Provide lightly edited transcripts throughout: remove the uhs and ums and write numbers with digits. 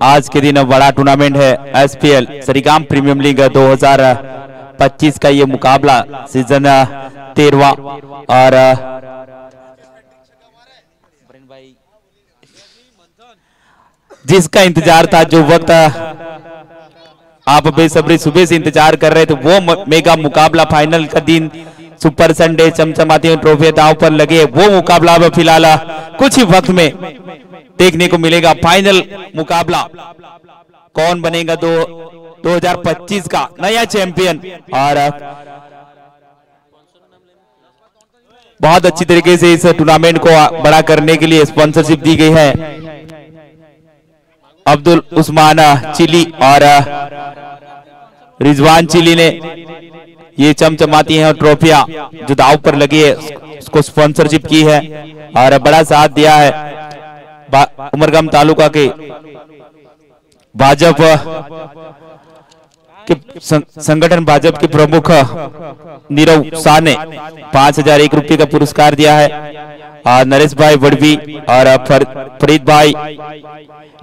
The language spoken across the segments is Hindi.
आज के दिन बड़ा टूर्नामेंट है एसपीएल सरीगाम प्रीमियम लीग 2025 का ये मुकाबला सीजन 13वां और जिसका इंतजार था, जो वक्त आप बेसब्री सुबह से इंतजार कर रहे थे, वो मेगा मुकाबला फाइनल का दिन सुपर संडे चमचमाती ट्रॉफी दांव पर लगे, वो मुकाबला अब फिलहाल कुछ ही वक्त में देखने को मिलेगा। फाइनल मुकाबला कौन बनेगा 2025 का नया चैंपियन। और बहुत अच्छी तरीके से इस टूर्नामेंट को बड़ा करने के लिए स्पॉन्सरशिप दी गई है अब्दुल उस्मान चिली और रिजवान चिली ने ये चमचमाती हैं और ट्रॉफियां जो दांव पर लगी है उसको स्पॉन्सरशिप की है और बड़ा साथ दिया है उमरगाम तालुका के भाजपा के संगठन भाजपा के प्रमुख नीरव शाह ने 5001 रुपये का पुरस्कार दिया है। नरेश भाई वड़वी और फरीद भाई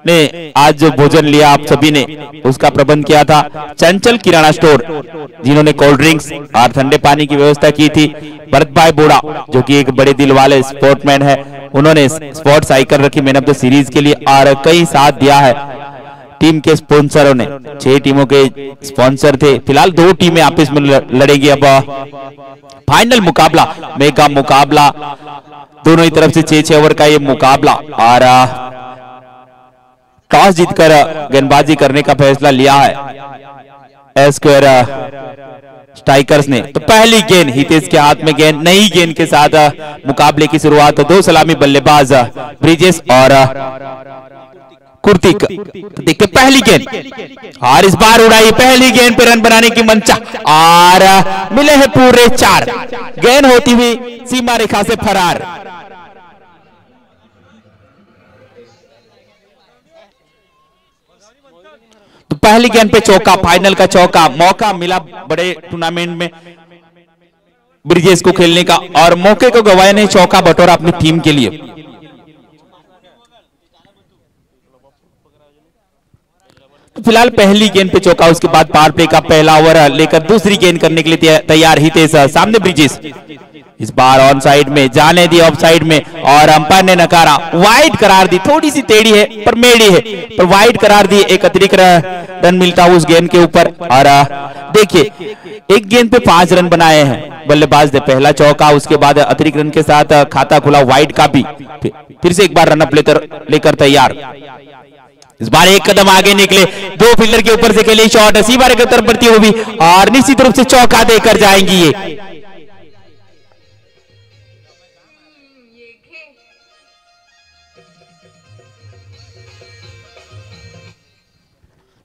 ने आज जो भोजन लिया आप सभी ने उसका प्रबंध किया था। चंचल किराना स्टोर जिन्होंने कोल्ड ड्रिंक्स और ठंडे पानी की व्यवस्था की थी। भरत भाई बोड़ा जो कि एक बड़े दिल वाले स्पोर्टमैन है, उन्होंने स्पोर्ट्स आइकन रखी मैन ऑफ द सीरीज के लिए और कई साथ दिया है। टीम के स्पॉन्सरों ने 6 टीमों के स्पॉन्सर थे। फिलहाल 2 टीमें आपस में लड़ेगी। अब फाइनल मुकाबला मेगा मुकाबला दोनों ही तरफ से 6-6 ओवर का ये मुकाबला और टॉस जीतकर गेंदबाजी करने का फैसला लिया है स्क्वायर स्ट्राइकर्स ने। तो पहली गेंद हितेश के हाथ में, गेंद नई गेंद के साथ मुकाबले की शुरुआत। 2 सलामी बल्लेबाज ब्रिजेश और कुर्तिक। देखिए पहली गेंद और इस बार उड़ाई पहली गेंद पे रन बनाने की मंशा और मिले हैं पूरे 4। गेंद होती हुई सीमा रेखा से फरार। तो पहली गेंद पे चौका, फाइनल का चौका। मौका मिला बड़े टूर्नामेंट में ब्रिजेश को खेलने का और मौके को गवाया नहीं, चौका बटोरा अपनी टीम के लिए। तो फिलहाल पहली गेंद पे चौका, उसके बाद पावर प्ले का पहला ओवर लेकर दूसरी गेंद करने के लिए तैयार हितेश। सामने ब्रिजेश, इस बार ऑन साइड में जाने दी, ऑफ साइड में और अंपायर ने नकारा, वाइड करार दी। थोड़ी सी टेढ़ी है पर मेड़ी है, पर वाइड करार दी। एक अतिरिक्त रन मिलता उस गेंद के ऊपर। और देखिए एक गेंद पे 5 रन बनाए हैं बल्लेबाज ने। पहला चौका, उसके बाद अतिरिक्त रन के साथ खाता खुला वाइड का भी। फिर से एक बार रन अप लेकर तैयार। इस बार एक कदम आगे निकले, 2 फील्डर के ऊपर से खेले शॉट, सीमा रेखा की तरफ बढ़ती हुई और निश्चित रूप से चौका देकर जाएंगी ये।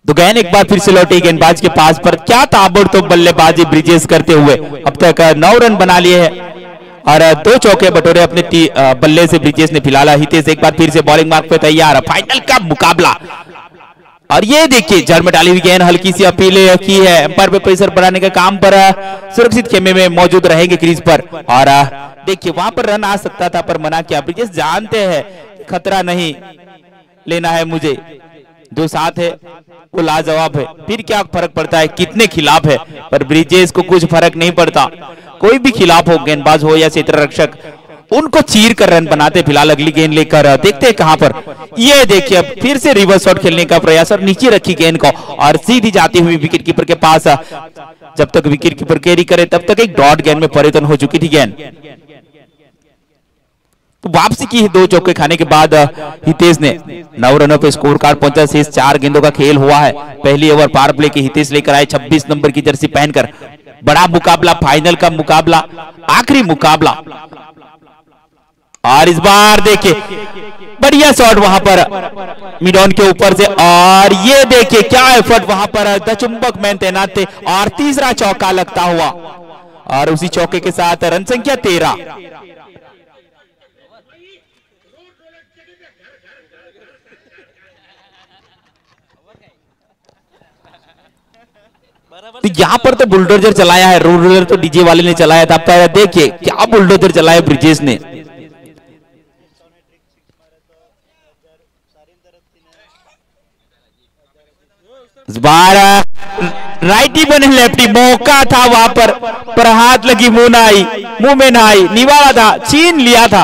तो गेंद एक बार फिर से लौटी गेंदबाज के पास पर। क्या ताबड़तोड़ बल्लेबाजी ब्रिजेश करते हुए अब तक 9 रन बना लिए हैं और 2 चौके बटोरे अपने बल्ले से ब्रिजेश ने। फिलहाल हितेश एक बार फिर से बॉलिंग मार्क पे तैयार। फाइनल का मुकाबला और ये देखिए जड़ में डाली हुई गेंद, हल्की सी अपील की है। अंपायर पे प्रेशर बनाने के काम पर सुरक्षित खेमे में मौजूद रहेंगे क्रीज पर। और देखिए वहां पर रन आ सकता था पर मना किया। ब्रिजेश जानते हैं खतरा नहीं लेना है मुझे, जो साथ है वो लाजवाब है। फिर क्या फर्क पड़ता है कितने खिलाफ है, पर ब्रिजेश को कुछ फर्क नहीं पड़ता। कोई भी खिलाफ हो, गेंदबाज हो या क्षेत्र रक्षक, उनको चीर कर रन बनाते। फिलहाल अगली गेंद लेकर देखते हैं कहां पर। ये देखिए अब फिर से रिवर्स शॉट खेलने का प्रयास और नीचे रखी गेंद को और सीधी जाती हुई विकेट कीपर के पास। जब तक विकेट कीपर कैरी करे तब तक एक डॉट गेंद में परिवर्तन हो चुकी थी गेंद। तो वापसी की 2 चौके खाने के बाद हितेश ने 9 रनों पे स्कोर कार्ड पहुंचा। शेष 4 गेंदों का खेल हुआ है। पहली ओवर पावर प्ले की हितेश लेकर आए 26 नंबर की जर्सी पहनकर। बड़ा मुकाबला, फाइनल का मुकाबला, आखिरी मुकाबला। और इस बार देखिए बढ़िया शॉट वहां पर मिड ऑन के ऊपर से और ये देखिए क्या एफर्ट वहां पर। दचुंबक मैन तैनात थे और तीसरा चौका लगता हुआ और उसी चौके के साथ रन संख्या 13। तो यहाँ पर तो बुलडोजर चलाया है, रूलर तो डीजे वाले ने चलाया था। पर देखिए क्या बुलडोजर चलाया ब्रिजेश ने। इस बार राइटी बने लेफ्टी, मौका था वहां पर हाथ लगी, मुंह में ना आई, निवाला था, छीन लिया था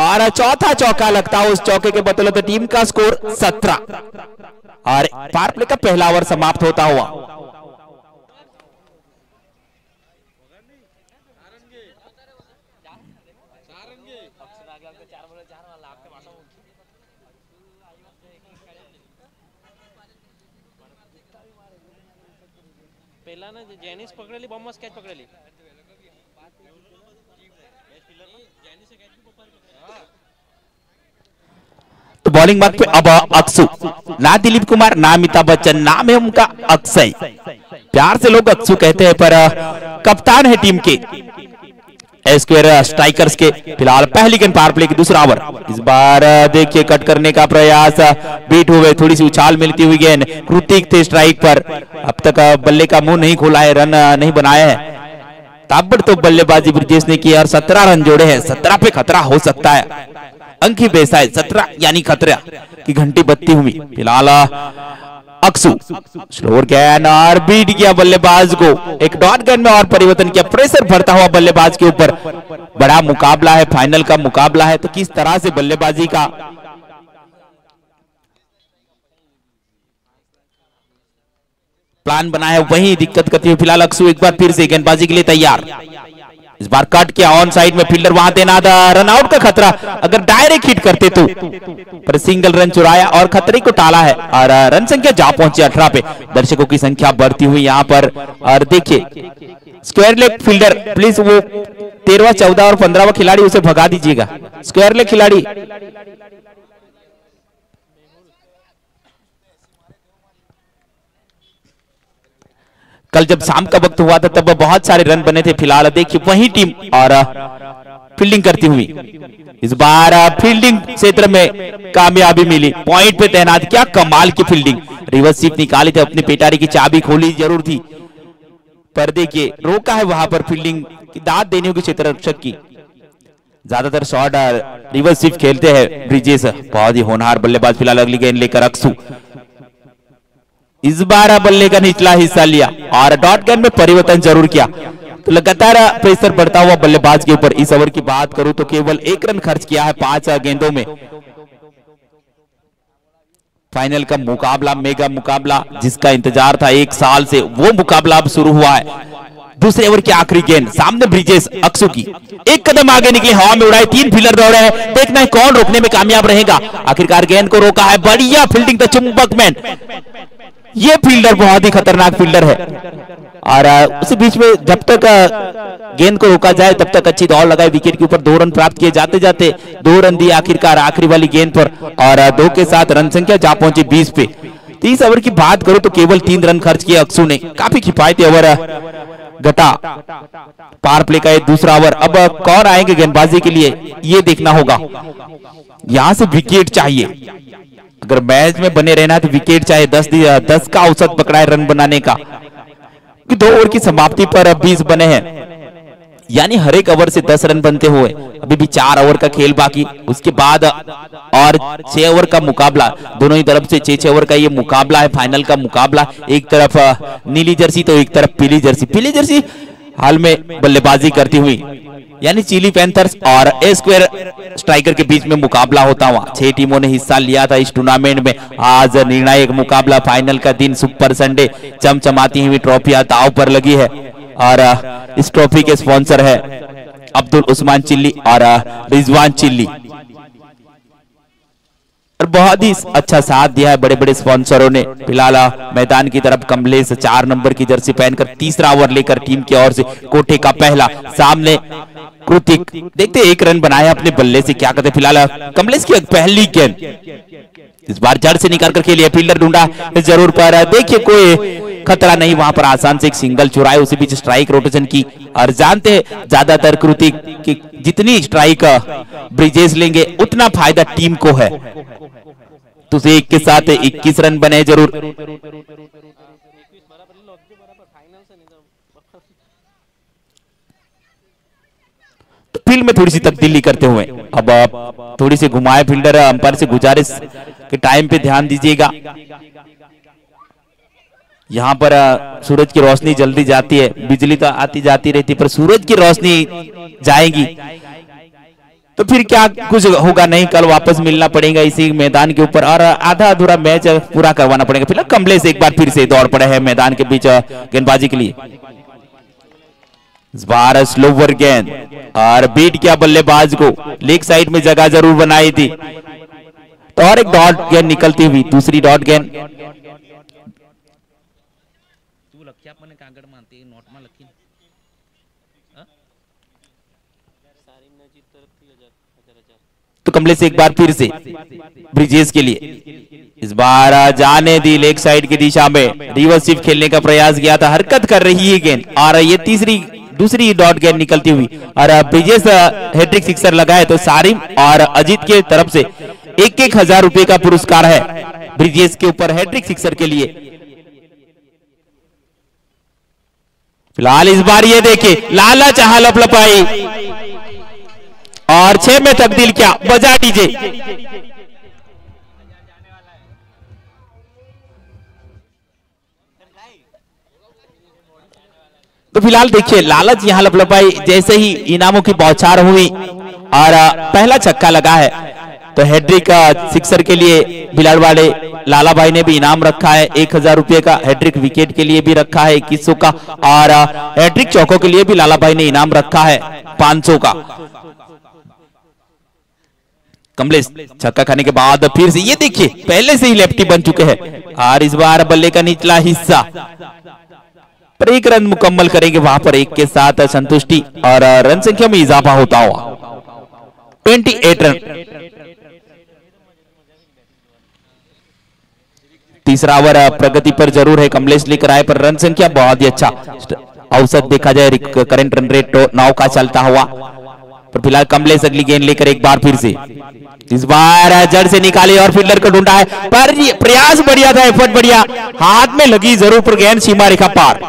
और चौथा चौका लगता। उस चौके के बदौलत टीम का स्कोर 17 और पावर प्ले का पहला ओवर समाप्त होता हुआ। पहिला ना जेनिस पकड़ली, बॉम्बस कॅच पकड़ली। तो बॉलिंग मार्ग पे अब अक्सू, ना दिलीप कुमार ना अमिताभ बच्चन, नाम है उनका अक्षय, प्यार से लोग अक्सू कहते हैं, पर कप्तान है टीम के स्क्वायर स्ट्राइकर्स के। फिलहाल पहली गेंद पावर प्ले की दूसरा ओवर। इस बार देखिए कट करने का प्रयास, बीट हुए, थोड़ी सी उछाल मिलती हुई गेंद, कृतिक थे स्ट्राइक पर, अब तक बल्ले का मुंह नहीं खोला है, रन नहीं बनाया है। ताबड़तोड़ तो बल्लेबाजी ब्रिजेश ने की और 17 रन जोड़े हैं। 17 पे खतरा हो सकता है, अंक ही बेसा है, 17 यानी खतरा की घंटी बत्ती हुई। फिलहाल अक्सू स्लोअर गेंद और बीट किया बल्लेबाज को, एक डॉट गेंद में और परिवर्तन किया, प्रेशर भरता हुआ बल्लेबाज के ऊपर। बड़ा मुकाबला है, फाइनल का मुकाबला है, तो किस तरह से बल्लेबाजी का प्लान बना है वही दिक्कत करती है। फिलहाल अक्सू एक बार फिर से गेंदबाजी के लिए तैयार। इस बार कट किया ऑन साइड में, फील्डर वहां तैनात, रन आउट का खतरा, अगर डायरेक्ट हिट करते तो, पर सिंगल रन चुराया और खतरे को टाला है और रन संख्या जा पहुंची 18 पे। दर्शकों की संख्या बढ़ती हुई यहां पर। और देखिए स्क्वायर लेग फील्डर प्लीज, वो 13वां 14 और 15वां खिलाड़ी उसे भगा दीजिएगा। स्क्वायर लेग खिलाड़ी कल जब शाम का वक्त हुआ था तब बहुत सारे रन बने थे। फिलहाल देखिए वही टीम और फील्डिंग करती हुई, इस बार फील्डिंग क्षेत्र में कामयाबी मिली, पॉइंट पे तैनात, क्या कमाल की फील्डिंग, रिवर्स स्वीप निकाली थी, अपनी पेटारी की चाबी खोली जरूर थी, पर देखिए रोका है वहां पर फील्डिंग की दाद देने होगी क्षेत्र रक्षक की। ज्यादातर शॉट रिवर्स स्वीप खेलते हैं ब्रिजेश, बहुत ही होनहार बल्लेबाज। फिलहाल अगली गेंद लेकर अक्सू, इस बार बल्ले का निचला हिस्सा लिया और डॉट गेंद में परिवर्तन जरूर किया, तो लगातार प्रेशर बढ़ता हुआ बल्लेबाज के ऊपर। इस ओवर की बात करूं तो केवल 1 रन खर्च किया है 5 गेंदों में। फाइनल का मुकाबला, मेगा मुकाबला जिसका इंतजार था 1 साल से, वो मुकाबला अब शुरू हुआ है। दूसरे ओवर की आखिरी गेंद, सामने ब्रिजेश अक्सू की, एक कदम आगे निकले, हवा में उड़ाए, 3 फील्डर दौड़े हैं, देखना है कौन रोकने में कामयाब रहेगा। आखिरकार गेंद को रोका है, बढ़िया फील्डिंग था चुंबक मैन, ये फील्डर बहुत ही खतरनाक फील्डर है। और उसी बीच में जब तक गेंद को रोका जाए तब तक अच्छी दौड़ लगाई, विकेट के ऊपर 2 रन प्राप्त किए, जाते जाते 2 रन दिए आखिरकार आखिरी वाली गेंद पर, और 2 के साथ रन संख्या जा पहुंची 20 पे। 30 ओवर की बात करूं तो केवल 3 रन खर्च किए अक्सू ने, काफी किफायती ओवर घटा पावर प्ले का ये दूसरा ओवर। अब कौन आएंगे गेंदबाजी के लिए ये देखना होगा, यहां से विकेट चाहिए, अगर मैच में बने रहना है तो विकेट चाहे 10 का औसत पकड़ा है रन बनाने का, कि 2 ओवर की समाप्ति पर 20 बने हैं, यानी हर एक ओवर से 10 रन बनते हुए अभी भी 4 ओवर का खेल बाकी। उसके बाद और 6 ओवर का मुकाबला, दोनों ही तरफ से 6-6 ओवर का ये मुकाबला है, फाइनल का मुकाबला। एक तरफ नीली जर्सी तो एक तरफ पीली जर्सी। पीली जर्सी हाल में बल्लेबाजी करती हुई, यानी चिली पैंथर्स और स्क्वायर स्ट्राइकर के बीच में मुकाबला होता हुआ। 6 टीमों ने हिस्सा लिया था इस टूर्नामेंट में। आज निर्णायक मुकाबला, फाइनल का दिन, सुपर संडे, चमचमाती हुई ट्रॉफियां दांव पर लगी है, और इस ट्रॉफी के स्पॉन्सर है अब्दुल उस्मान चिल्ली और रिजवान चिल्ली, और बहुत ही अच्छा साथ दिया है बड़े बड़े स्पॉन्सरों ने। फिलहाल मैदान की तरफ कमलेश 4 नंबर की जर्सी पहनकर तीसरा ओवर लेकर टीम की ओर से कोठे का पहला, सामने कृतिक, देखते 1 रन बनाया अपने बल्ले से, क्या करते। फिलहाल कमलेश की पहली गेंद, इस बार जड़ से निकाल कर खेलिए, फील्डर ढूंढा जरूर, पर देखिए कोई खतरा नहीं वहां पर, आसान से एक सिंगल चुराए, उसी बीच स्ट्राइक रोटेशन की। और जानते हैं ज्यादातर कृतिक की जितनी स्ट्राइक ब्रिजेश लेंगे उतना फायदा टीम को है, तो उसे 1 के साथ 21 रन बने जरूर। तो फील्ड में थोड़ी सी तब्दीली करते हुए अब थोड़ी सी घुमाए फील्डर, अंपायर से गुजारिश के टाइम पे ध्यान दीजिएगा। यहाँ पर सूरज की रोशनी जल्दी जाती है, बिजली तो आती जाती रहती, पर सूरज की रोशनी जाएगी तो फिर क्या कुछ होगा नहीं, कल वापस मिलना पड़ेगा इसी मैदान के ऊपर और आधा अधूरा मैच पूरा करवाना पड़ेगा। फिलहाल कमलेश एक बार फिर से दौड़ पड़े हैं मैदान के बीच गेंदबाजी के लिए। इस बार स्लोवर गेंद और बीट किया बल्लेबाज को, लेग साइड में जगह जरूर बनाई थी तो और एक डॉट गेंद निकलती हुई, दूसरी डॉट गेंद। तो कमलेश एक बार फिर से ब्रिजेश के लिए, इस बार जाने दी लेग साइड की दिशा में, रिवर्स शिफ्ट खेलने का प्रयास किया था, हरकत कर रही है गेंद और ये दूसरी डॉट गेंद निकलती हुई और ब्रिजेश हैट्रिक सिक्सर लगाए तो सारिम और अजीत के तरफ से 1,000 रुपए का पुरस्कार है ब्रिजेश के ऊपर हैट्रिक सिक्सर के लिए। फिलहाल इस बार ये देखिए लाला चाह लपलपाई और 6 में तब्दील किया, बजा डीजे। तो फिलहाल देखिए लालच यहां लपलपाई, जैसे ही इनामों की बौछार हुई और पहला छक्का लगा है तो हैट्रिक सिक्सर के लिए भिलाड़वाड़े लाला भाई ने भी इनाम रखा है 1,000 रुपए का, हैट्रिक विकेट के लिए भी रखा है 2100 का और हैट्रिक चौकों के लिए भी लाला भाई ने इनाम रखा है 500 का। कमलेश छक्का खाने के बाद फिर से ये देखिए पहले से ही लेफ्टी बन चुके हैं और इस बार बल्ले का निचला हिस्सा पर 1 रन मुकम्मल करेंगे, वहां पर 1 के साथ संतुष्टि और रन संख्या में इजाफा होता हुआ 28 रन। तीसरा ओवर प्रगति पर जरूर है, कमलेश लेकर आए पर रन संख्या बहुत ही अच्छा औसत देखा जाए, करंट रन रेट 9 का चलता हुआ। पर फिलहाल कमलेश अगली गेंद लेकर एक बार फिर से, इस बार जड़ से निकाले और फील्डर को ढूंढा है पर प्रयास बढ़िया था, एफर्ट बढ़िया, हाथ में लगी जरूर पर गेंद सीमा रेखा पार।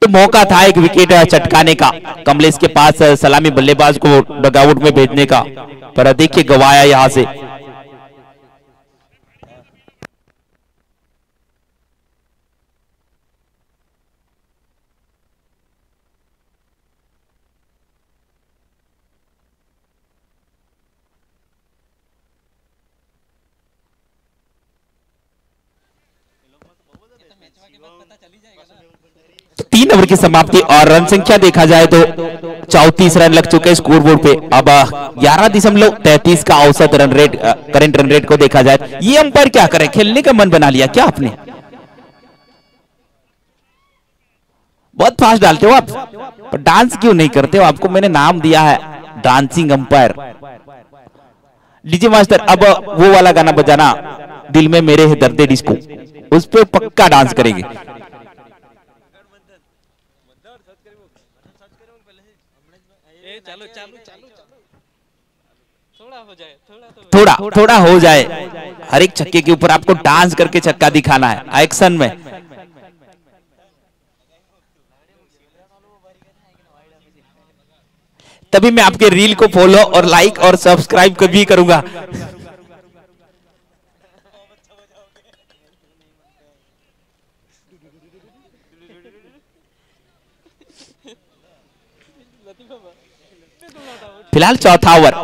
तो मौका था एक विकेट चटकाने का, कमलेश के पास सलामी बल्लेबाज को डगआउट में भेजने का, पर देखिए गवाया यहां से। तो 3 ओवर की समाप्ति और रन संख्या देखा जाए तो 34 रन लग चुके स्कोरबोर्ड पे। अब 11.33 का औसत run rate, current run rate को देखा जाए। ये अंपायर क्या करें, खेलने का मन बना लिया क्या आपने? बहुत फास्ट डालते हो आप, पर डांस क्यों नहीं करते हो? आपको मैंने नाम दिया है डांसिंग अंपायर। डीजे मास्टर अब वो वाला गाना बजाना, दिल में मेरे है दर्दे डिस्को, उस पे पक्का डांस करेंगे। थोड़ा हो जाए, हर एक छक्के के ऊपर आपको डांस करके छक्का दिखाना है एक्शन में। तभी मैं आपके रील को फॉलो और लाइक और सब्सक्राइब भी करूंगा। फिलहाल चौथा ओवर,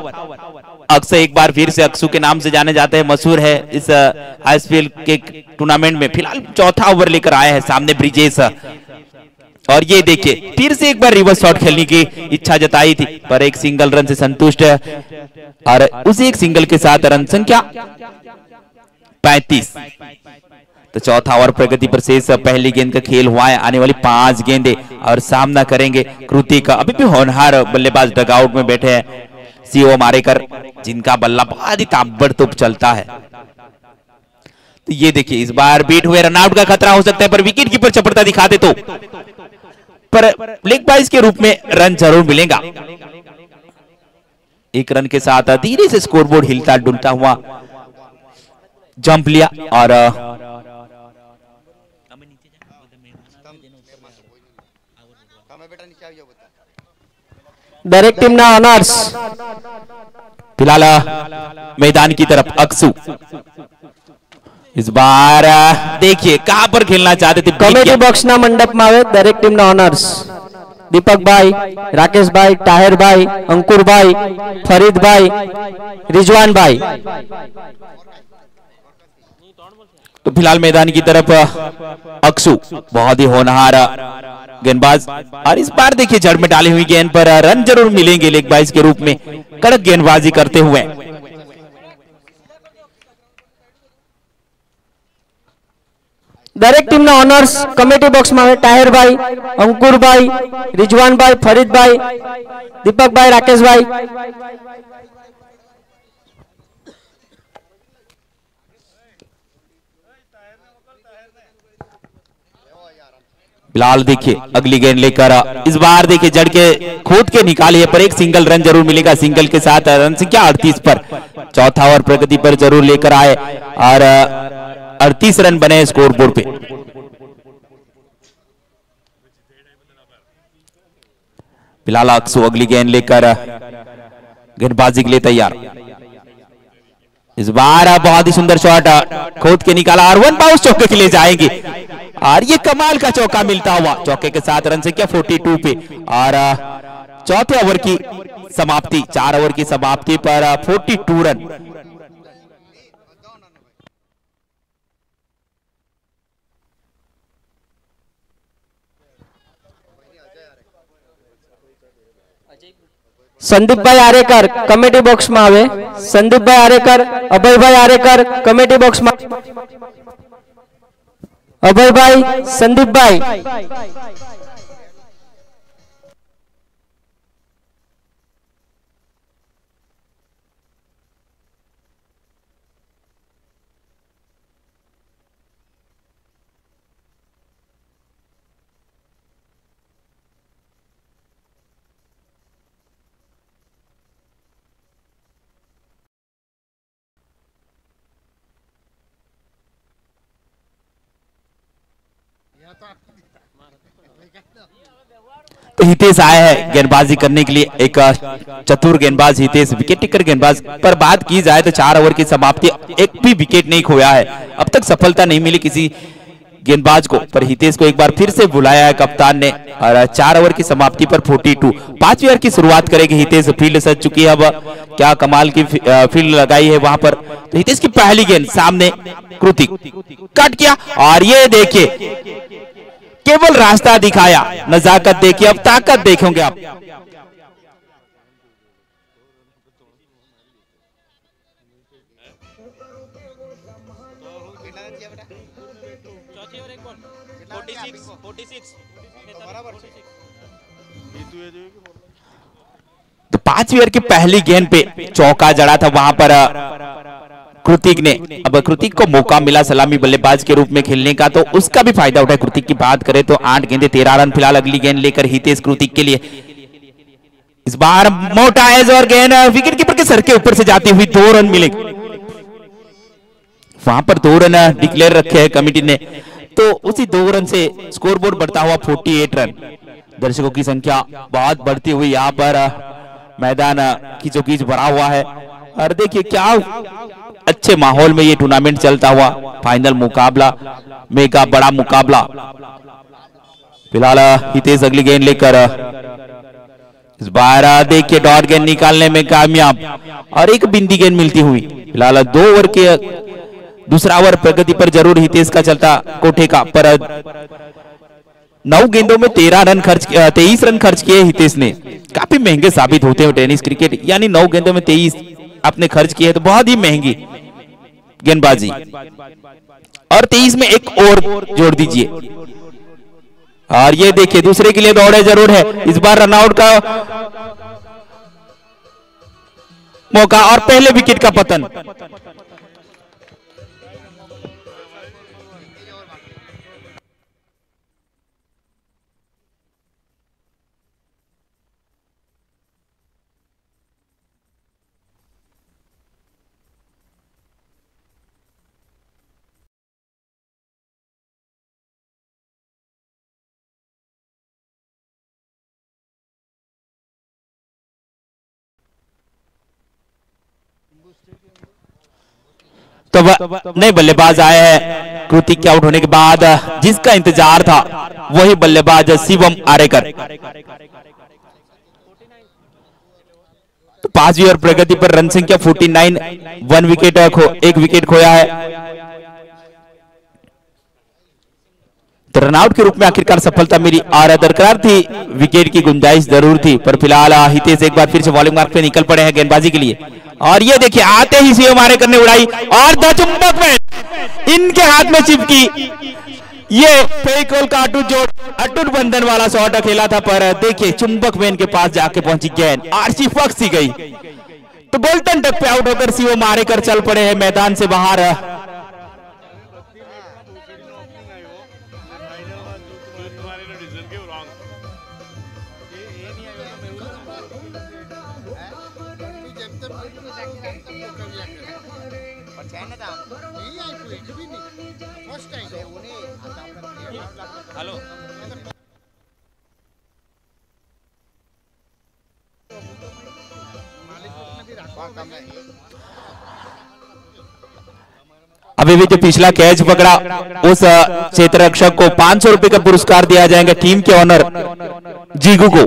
अक्सर एक बार फिर से अक्सू के नाम से जाने जाते हैं, मशहूर है इस आईएसपीएल के टूर्नामेंट में। फिलहाल चौथा ओवर लेकर आए हैं सामने ब्रिजेश और ये देखिए फिर से एक बार रिवर्स शॉट खेलने की इच्छा जताई थी पर एक सिंगल रन से संतुष्ट है और उसी एक सिंगल के साथ रन संख्या 35। तो चौथा ओवर प्रगति पर शेष पहली गेंद का खेल हुआ है, आने वाली 5 गेंदें और सामना करेंगे कृति का। अभी भी होनहार बल्लेबाज डगआउट में बैठे हैं सीओ मारेकर, जिनका बल्ला बहुत ही ताबड़तोड़ चलता है। तो ये देखिए इस बार बीट हुए, रनआउट का खतरा हो सकता है पर विकेट कीपर चपड़ता दिखाते तो, पर लेग बाइस के रूप में रन जरूर मिलेगा। 1 रन के साथ धीरे से स्कोरबोर्ड हिलता डुलता हुआ जंप लिया और दरेक टीमना ऑनर्स। फिलहाल मैदान की तरफ अक्सू इस बार देखिए कहां पर खेलना चाहते थे। कमेटी बॉक्स ना मंडप में आवे दरेक टीम ना ऑनर्स। दीपक भाई, राकेश भाई, ताहिर भाई, अंकुर भाई, फरीद भाई, रिजवान भाई। तो फिलहाल मैदान की तरफ अक्सू बहुत ही होनहार गेंदबाज, और इस बार देखिए जड़ में डाली हुई गेंद पर रन जरूर मिलेंगे लेग बाइज के रूप में कड़क गेंदबाजी करते हुए। दरेक टीम ना ऑनर्स कमेटी बॉक्स में आवे ताहिर भाई, अंकुर भाई, रिजवान भाई, फरीद भाई, दीपक भाई, राकेश भाई। फिलहाल देखिए अगली गेंद लेकर इस बार देखिए जड़ के खोद के निकाली है, पर एक सिंगल रन जरूर मिलेगा। सिंगल के साथ रन संख्या 38 पर चौथा ओवर प्रगति पर जरूर लेकर आए और 38 रन बने स्कोर बोर्ड पे। फिलहाल अक्सू अगली गेंद लेकर गेंदबाजी के लिए तैयार। इस बार बहुत ही सुंदर शॉट खोद के निकाला और वन बाउंस चौके के लिए जाएंगे, और ये कमाल का चौका मिलता हुआ चौके के साथ रन संख्या 42 पे, और चौथे ओवर की समाप्ति 4 ओवर की समाप्ति पर 42 रन। संदीप भाई आरेकर कमेटी बॉक्स में आवे। संदीप भाई आरेकर, अभय भाई आरेकर कमेटी बॉक्स में। अभय भाई, संदीप भाई। तो हितेश आया है गेंदबाजी करने के लिए, एक चतुर गेंदबाज हितेश, विकेट टेकर गेंदबाज। पर बात की जाए तो 4 ओवर की समाप्ति एक भी विकेट नहीं खोया है, अब तक सफलता नहीं मिली किसी गेंदबाज को, पर हितेश को एक बार फिर से बुलाया है कप्तान ने, और 4 ओवर की समाप्ति पर 42। 5वें ओवर की शुरुआत करेगी हितेश, फील्ड सज चुकी है, अब क्या कमाल की फील्ड लगाई है वहां पर। तो हितेश की पहली गेंद सामने कृतिक कट किया, और ये देखिए केवल रास्ता दिखाया, नजाकत देखिए, अब ताकत देखेंगे आप। चौथी ओवर एक बॉल 46 तो 5वीं ओवर की पहली गेंद पे चौका जड़ा था वहां पर कृतिक ने। अब कृतिक को मौका मिला सलामी बल्लेबाज के रूप में खेलने का, तो उसका भी फायदा उठाया। कृतिक की बात करें तो 8 गेंदे 13 रन। फिलहाल अगली गेंद लेकर हितेश कृतिक के लिए, इस बार मोटा एज और गेंद विकेट कीपर के सर के ऊपर से जाती हुई 2 रन मिले। वहां पर 2 रन डिक्लेयर रखे हैं कमेटी ने, तो उसी 2 रन से स्कोरबोर्ड बढ़ता हुआ 48 रन। दर्शकों की संख्या बहुत बढ़ती हुई यहाँ पर मैदान खींचोखींच भरा हुआ है, और देखिए क्या अच्छे माहौल में ये टूर्नामेंट चलता हुआ, फाइनल मुकाबला में का बड़ा मुकाबला। फिलहाल हितेश अगली गेंद लेकर इस बार देखिए डॉट गेंद निकालने में कामयाब, और एक बिंदी गेंद मिलती हुई। फिलहाल 2 ओवर के दूसरा ओवर प्रगति पर जरूर हितेश का चलता कोठे का, पर 9 गेंदों में 23 रन खर्च किए हितेश ने। काफी महंगे साबित होते हैं टेनिस क्रिकेट, यानी 9 गेंदों में 23 आपने खर्च किए तो बहुत ही महंगी गेंदबाजी, और 23 में एक और जोड़ दीजिए। और ये देखिए दूसरे के लिए दौड़े जरूर है, इस बार रनआउट का मौका और पहले विकेट का पतन। तो नए बल्लेबाज आए हैं कृतिक के आउट होने के बाद। जिसका इंतजार था वही बल्लेबाज शिवम आरेकर। तो 5वीं और प्रगति पर रन संख्या 49, एक विकेट खोया है। तो रनआउट के रूप में आखिरकार सफलता मिली और दरकरार थी, विकेट की गुंजाइश जरूर थी, पर फिलहाल हितेश एक बार फिर से बॉलिंग मार्क पे निकल पड़े हैं गेंदबाजी के लिए। और ये देखिए आते ही शिवम आरेकर ने उड़ाई और द चुंबक में इनके हाथ में चिपकी। ये फेविकोल का अटूट बंधन वाला शॉट खेला था, पर देखिए चुंबक में इनके पास जाके पहुंची गेंद और चिपक सी गई। तो गोल्डन डक पे आउट होकर शिवम आरेकर चल पड़े हैं मैदान से बाहर। हेलो अभी भी जो पिछला कैच पकड़ा उस क्षेत्र रक्षक को 500 रुपए का पुरस्कार दिया जाएगा। टीम के ऑनर जीगू को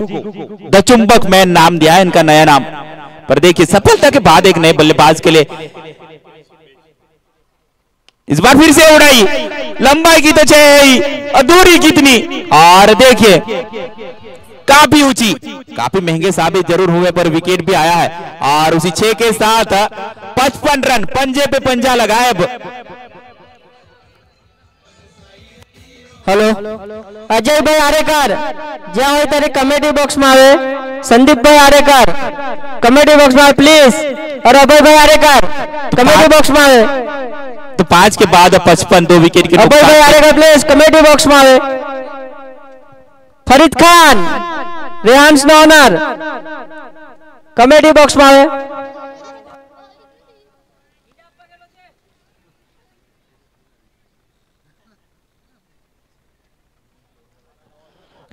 द चुंबक मैन नाम दिया है, इनका नया नाम। पर देखिए सफलता के बाद एक नए बल्लेबाज के लिए इस बार फिर से उड़ाई, लंबाई की तो 6 अधूरी कितनी, और देखिए काफी ऊंची, काफी महंगे साबित जरूर हुए पर विकेट भी आया है। और उसी 6 के साथ 55 रन, पंजे पे पंजा लगाए। अब हेलो अजय भाई आरेकर ज्या હોય ત્યારે કમેટી બોક્સમાં આવે। સંદીપ ભાઈ આરેकर કમેટી બોક્સમાં આવે પ્લીઝ। और अभय भाई आरेकर कमेटी बॉक्सમાં આવે। तो 5 के बाद 55, 2 विकेट के अभय भाई आरेकर प्लीज कमेटी बॉक्सમાં આવે। फरीद खान रेहांस નો ઓનર कमेटी बॉक्सમાં આવે।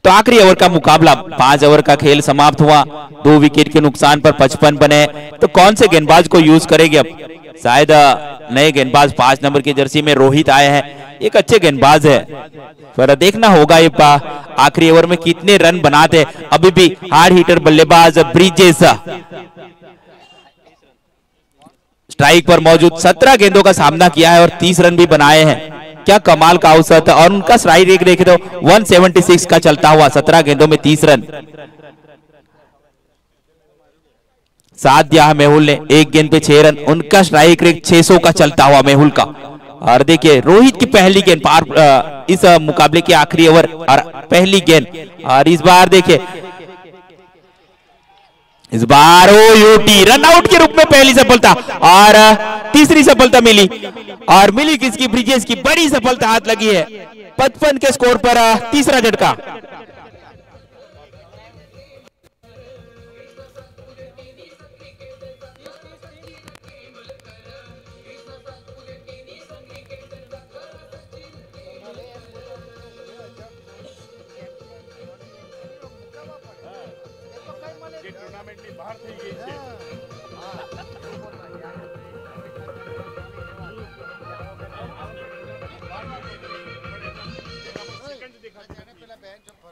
तो आखिरी ओवर का मुकाबला, 5 ओवर का खेल समाप्त हुआ। 2 विकेट के नुकसान पर 55 बने। तो कौन से गेंदबाज को यूज करेंगे अब? शायद नए गेंदबाज 5 नंबर की जर्सी में रोहित आए हैं, एक अच्छे गेंदबाज है, पर देखना होगा ये आखिरी ओवर में कितने रन बनाते। अभी भी हार्ड हिटर बल्लेबाज ब्रिजेश स्ट्राइक पर मौजूद, 17 गेंदों का सामना किया है और 30 रन भी बनाए हैं। क्या कमाल का औसत, और उनका स्ट्राइक रेट देखे तो 176 का चलता हुआ, 17 गेंदों में 30 रन। साथ दिया है मेहुल ने, 1 गेंद पे 6 रन, उनका स्ट्राइक रेट 600 का चलता हुआ मेहुल का। और देखिए रोहित की पहली गेंद इस मुकाबले के आखिरी ओवर और पहली गेंद, और इस बार देखिए इस बार ओयूटी रन आउट के रूप में पहली सफलता और तीसरी सफलता मिली, और मिली किसकी? ब्रिजेश की बड़ी सफलता हाथ लगी है। 55 के स्कोर पर तीसरा झटका।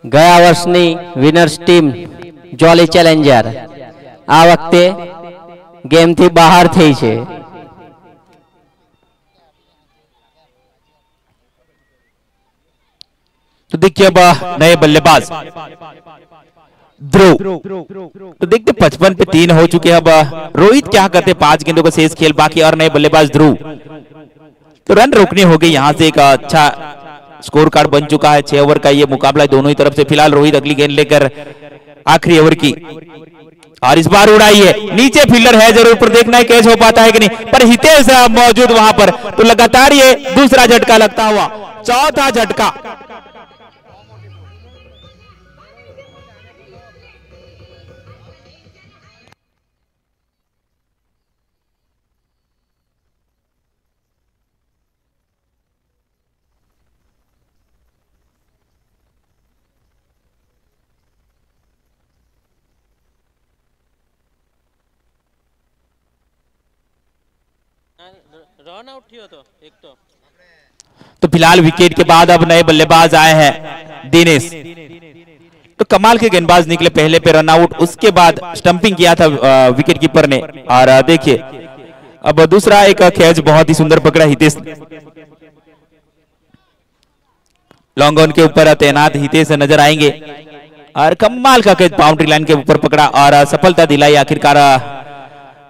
ગયા વર્ષની વિનર્સ ટીમ જોલી ચેલેન્જર આ વખતે ગેમથી બહાર થઈ છે। तो देखिए अब नए बल्लेबाज ध्रुव, तो देखते 55 पे 3 हो चुके हैं। अब रोहित क्या करते? 5 गेंदों का शेष खेल बाकी, और नए बल्लेबाज ध्रुव, तो रन रोकने हो गए। यहां से एक अच्छा स्कोर कार्ड बन चुका है। 6 ओवर का ये मुकाबला है दोनों ही तरफ से। फिलहाल रोहित अगली गेंद लेकर आखिरी ओवर की, और इस बार उड़ाई है, नीचे फील्डर है जरूर, पर देखना है कैच हो पाता है कि नहीं, पर हितेश मौजूद वहां पर। तो लगातार ये दूसरा झटका लगता हुआ, चौथा झटका। रन आउट थियो तो एक तो फिलहाल विकेट के बाद अब नए बल्लेबाज आए हैं दिनेश। तो कमाल के गेंदबाज निकले, पहले पे रन आउट, उसके बाद स्टंपिंग किया था विकेट कीपर ने। और देखिए अब दूसरा एक कैच बहुत ही सुंदर पकड़ा हितेश, लॉन्ग ऑन के ऊपर तैनात हितेश नजर आएंगे और कमाल का कैच बाउंड्री लाइन के ऊपर पकड़ा और सफलता दिलाई आखिरकार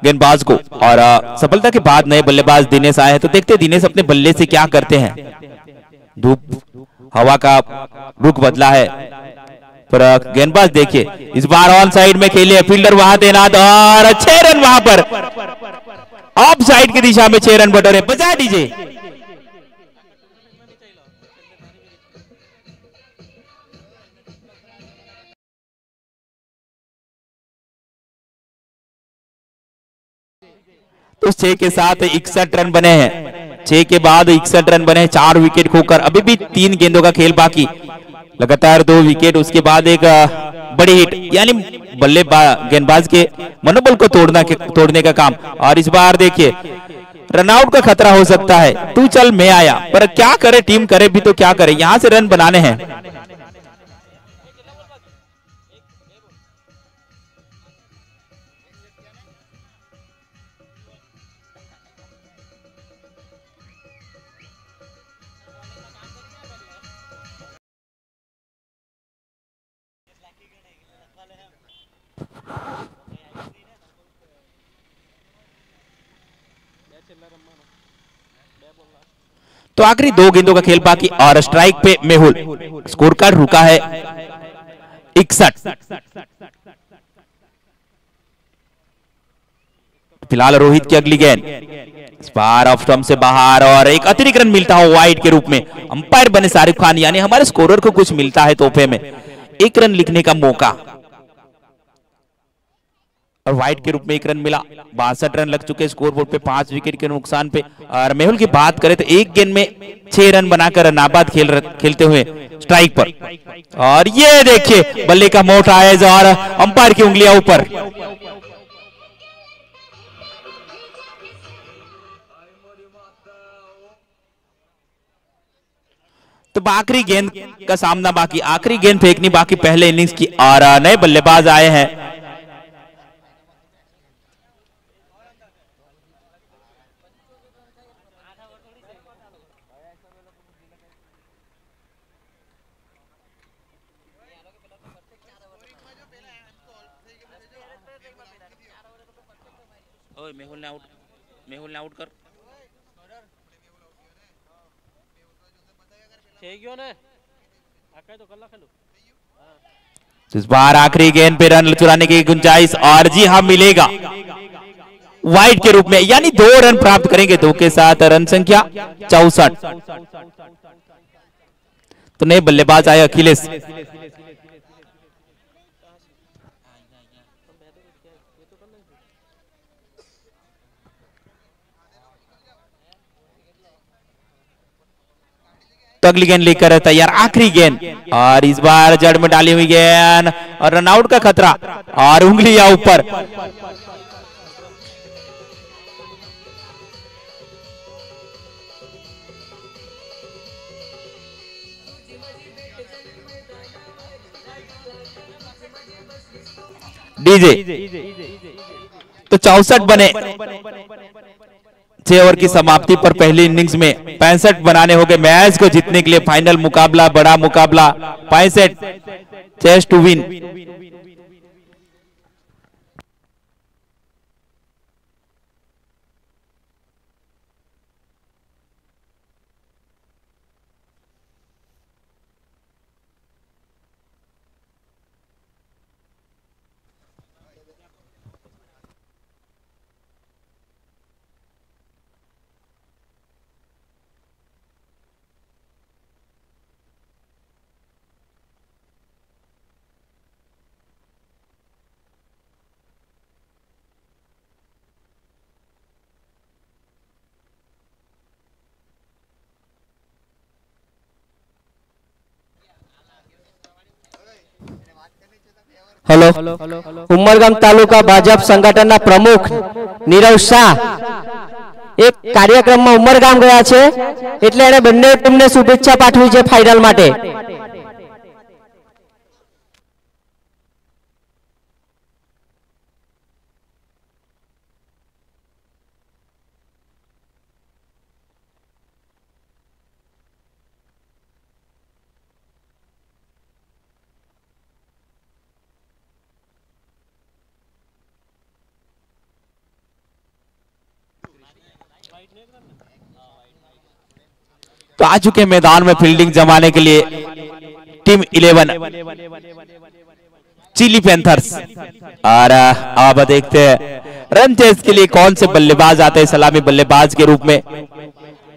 गेंदबाज को। और सफलता के बाद नए बल्लेबाज दिनेश आए हैं, तो देखते दिनेश अपने बल्ले से क्या करते हैं। धूप हवा का रुख बदला है, पर गेंदबाज देखिए इस बार ऑन साइड में खेले, फील्डर वहां तैनात और 6 रन वहां पर ऑफ साइड की दिशा में 6 रन बटोरे। बजा दीजिए। तो 6 के साथ 61 रन बने हैं, 6 के बाद 61 रन बने हैं, 4 विकेट खोकर। अभी भी 3 गेंदों का खेल बाकी, लगातार 2 विकेट, उसके बाद एक बड़ी हिट, यानी गेंदबाज के मनोबल को तोड़ने का काम। और इस बार देखिए रनआउट का खतरा हो सकता है। तू चल मैं आया, पर क्या करे, टीम करे भी तो क्या करे, यहां से रन बनाने हैं। तो आखिरी 2 गेंदों का खेल बाकी और स्ट्राइक पे मेहुल। स्कोर कार्ड रुका है 61। फिलहाल रोहित की अगली गेंद, इस बार ऑफ स्टंप से बाहर और एक अतिरिक्त रन मिलता हो वाइड के रूप में। अंपायर बने शाहरुख खान, यानी हमारे स्कोरर को कुछ मिलता है तोहफे में, 1 रन लिखने का मौका और वाइड के रूप में 1 रन मिला। 62 रन लग चुके स्कोर बोर्ड पे 5 विकेट के नुकसान पे। और मेहुल की बात करें तो 1 गेंद में 6 रन बनाकर नाबाद खेलते हुए स्ट्राइक पर। और ये देखिए बल्ले का मोटा एज और अंपायर की उंगलियां ऊपर। तो आखिरी गेंद का सामना बाकी, आखिरी गेंद फेंकनी बाकी पहले इनिंग्स की। और नए बल्लेबाज आए हैं, मेहुल ने आउट कर। इस बार आखिरी गेंद पे रन चुराने की गुंजाइश, और जी हाँ मिलेगा वाइड के रूप में, यानी 2 रन प्राप्त करेंगे। 2 के साथ रन संख्या 64। तो नए बल्लेबाज आए अखिलेश। तो अगली गेंद लेकर है तैयार, आखिरी गेंद, और इस बार जड़ में डाली हुई गेंद और रनआउट का खतरा और उंगलियां ऊपर। डीजे तो 64 बने 6 ओवर की समाप्ति पर पहली इनिंग्स में 65 बनाने होंगे मैच को जीतने के लिए। फाइनल मुकाबला, बड़ा मुकाबला, 65 chase to win. Hello, Umargam taluka Bhajap संघटना प्रमुख नीरव शाह એક કાર્યક્રમમાં ઉમરગામ ગયા છે એટલે એને બંને ટીમને શુભેચ્છા પાઠવી છે ફાઇનલ માટે. तो आ चुके हैं मैदान में फील्डिंग जमाने के लिए टीम 11 चिली पैंथर्स। और अब देखते हैं रन चेस के लिए कौन से बल्लेबाज आते हैं सलामी बल्लेबाज के रूप में।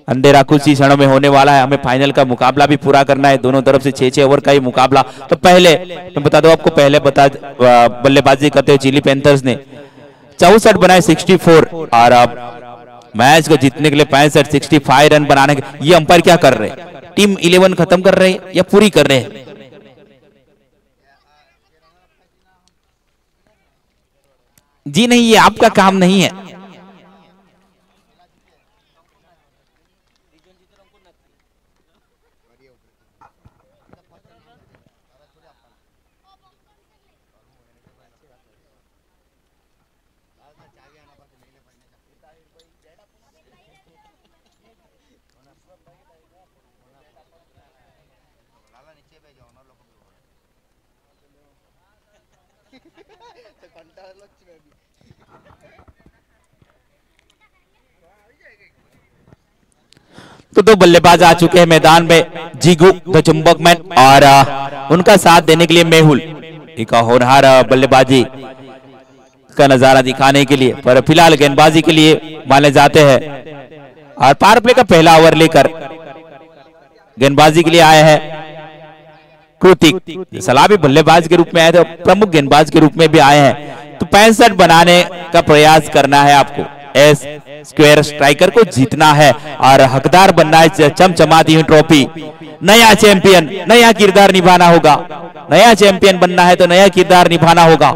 अंधेरा कुछ ही क्षणों में होने वाला है, हमें फाइनल का मुकाबला भी पूरा करना है, दोनों तरफ से 6-6 ओवर का ही मुकाबला। तो पहले मैं बता दूं आपको, पहले बल्लेबाजी करते हुए चिली पैंथर्स ने 64 बनाए 64, और अब मैच को जीतने के लिए 65 रन बनाने के ये अंपायर क्या कर रहे हैं? टीम 11 खत्म कर रहे हैं या पूरी कर रहे हैं? जी नहीं, ये आपका काम नहीं है। तो दो बल्लेबाज आ चुके हैं मैदान में, जीगू द चुंबक मैन और उनका साथ देने के लिए मेहुल, एक होनहार बल्लेबाजी का नजारा दिखाने के लिए। पर फिलहाल गेंदबाजी के लिए माने जाते हैं और पावर प्ले का पहला ओवर लेकर गेंदबाजी के लिए आए हैं कृतिक। सलामी बल्लेबाज के रूप में आए थे, प्रमुख गेंदबाज के रूप में भी आए हैं। तो 65 बनाने का प्रयास करना है आपको, एस स्क्वायर स्ट्राइकर को जीतना है और हकदार बनना है चमचमाती हुई ट्रॉफी। नया चैंपियन, नया किरदार निभाना होगा, नया चैंपियन बनना है तो नया किरदार निभाना होगा।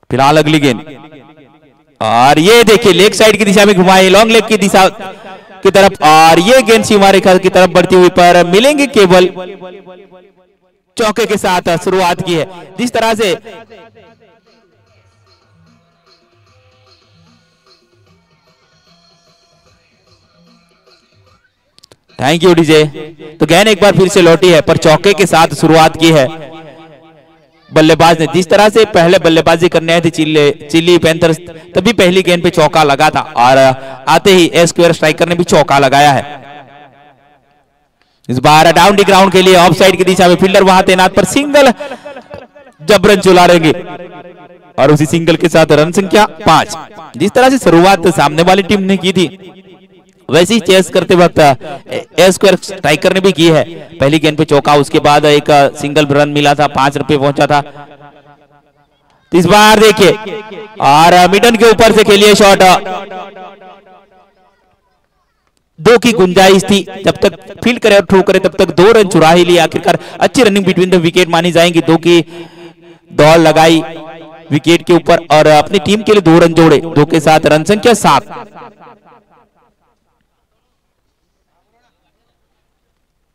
फिलहाल अगली गेंद, और ये देखिए लेग साइड की दिशा में घुमाए, लॉन्ग लेग की दिशा की तरफ, और ये गेंद सीमा रेखा की तरफ बढ़ती हुई पर मिलेंगे केवल चौके के साथ शुरुआत की है। जिस तरह से थैंक यू डीजे। तो गेंद एक बार फिर से लौटी है पर चौके के साथ शुरुआत की है बल्लेबाज ने। जिस तरह से पहले बल्लेबाजी करने आई थी चिली पैंथर्स, तभी पहली गेंद पे चौका लगा था और आते ही एस स्क्वायर स्ट्राइकर ने भी चौका लगाया है। इस बार डाउन दी ग्राउंड के लिए ऑफ साइड की दिशा में फील्डर वहां तैनात पर सिंगल जबरन चुलाएंगे और उसी सिंगल के साथ रन संख्या 5। जिस तरह से शुरुआत सामने वाली टीम ने की थी वैसे ही चेस करते वक्त एस स्क्वायर स्ट्राइकर ने भी की है। पहली गेंद पे चौका, उसके बाद एक सिंगल रन मिला था, 5 रन पे पहुंचा था। इस बार देखिए और मिडन के ऊपर से खेलिए शॉट, 2 की गुंजाइश थी, जब तक फील्ड करे और थ्रो करे तब तक 2 रन चुरा ही लिए। आखिरकार अच्छी रनिंग बिटवीन द विकेट मानी जाएंगी। 2 की दौड़ लगाई विकेट के ऊपर और अपनी टीम के लिए 2 रन जोड़े, 2 के साथ रन संख्या 7।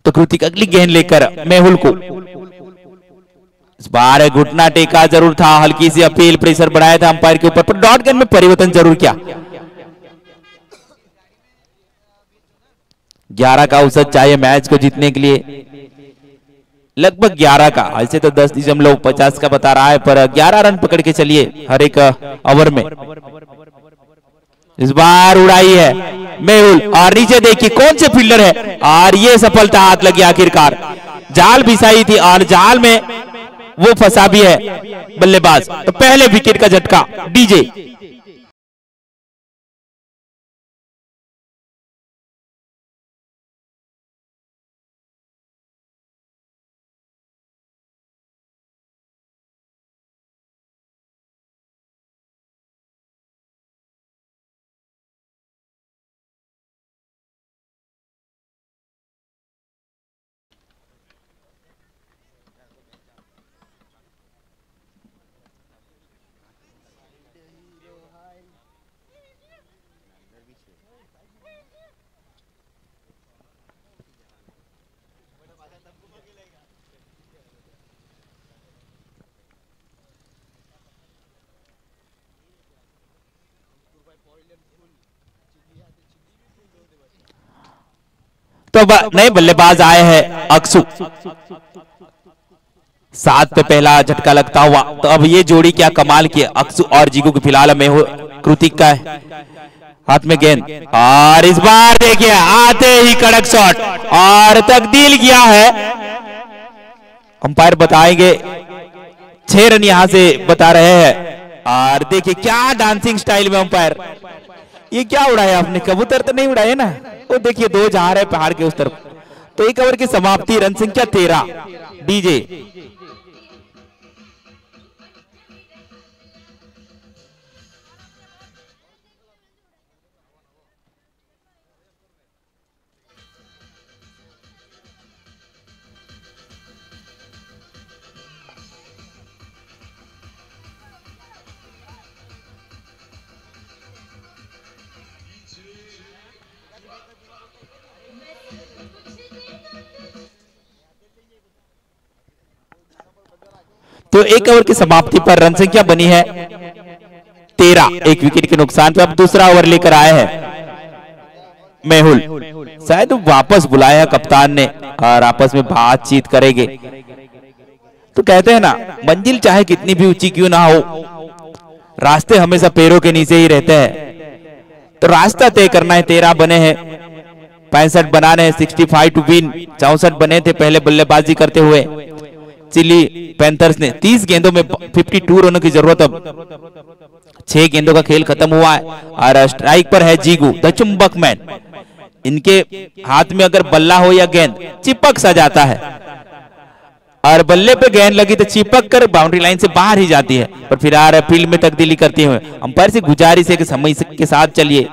तो कृतिक अगली गेंद लेकर मेहुल को, इस बार घुटना टेका जरूर था, हल्की सी अपील, प्रेशर बढ़ाया था अंपायर के ऊपर, पर डॉट गेंद में परिवर्तन जरूर किया। 11 का औसत चाहिए मैच को जीतने के लिए, लगभग 11 का। ऐसे तो 10.50 का बता रहा है, पर 11 रन पकड़ के चलिए हर एक ओवर में। इस बार उड़ाई है मेहुल और नीचे देखिए कौन से फील्डर है और ये सफलता हाथ लगी। आखिरकार जाल बिछाई थी और जाल में वो फंसा भी है बल्लेबाज। तो पहले विकेट का झटका डीजे। तो अब नए बल्लेबाज आए हैं अक्सू, 7 पे पहला झटका लगता हुआ। तो अब ये जोड़ी क्या कमाल की है, अक्सू और जीगू की। फिलहाल में हो कृतिक का है हाथ में गेंद, और इस बार देखिए आते ही कड़क शॉट और तब्दील किया है। अंपायर बताएंगे 6 रन यहां से बता रहे हैं। और देखिए क्या डांसिंग स्टाइल में अंपायर, ये क्या उड़ाया आपने, कबूतर तो नहीं उड़ाए ना। वो देखिए 2 जा रहे पहाड़ के उस तरफ। तो 1 ओवर की समाप्ति, रन संख्या 13। डीजे तो 1 ओवर की समाप्ति पर रन संख्या बनी है 13, 1 विकेट के नुकसान पे। अब दूसरा ओवर लेकर आए हैं मेहुल, शायद वापस बुलाया है कप्तान ने और आपस में बातचीत करेंगे। तो कहते हैं ना, मंजिल चाहे कितनी भी ऊंची क्यों ना हो, रास्ते हमेशा पैरों के नीचे ही रहते हैं। तो रास्ता तय करना है। 13 बने हैं, 65 बनाने हैं, 65 टू विन। 64 बने थे पहले बल्लेबाजी करते हुए चिली पैंथर्स ने। 30 गेंदों में 52 रनों की जरूरत। अब 6 गेंदों का खेल खत्म हुआ है और स्ट्राइक पर है जीगू द चुंबक मैन। इनके हाथ में अगर बल्ला हो या गेंद, चिपक सा जाता है, और बल्ले पे गेंद लगी तो चिपक कर बाउंड्री लाइन से बाहर ही जाती है। पर फिर आ रहे फील्ड में तब्दीली करते हुए अंपायर से गुजारिश है कि समय के साथ चलिए।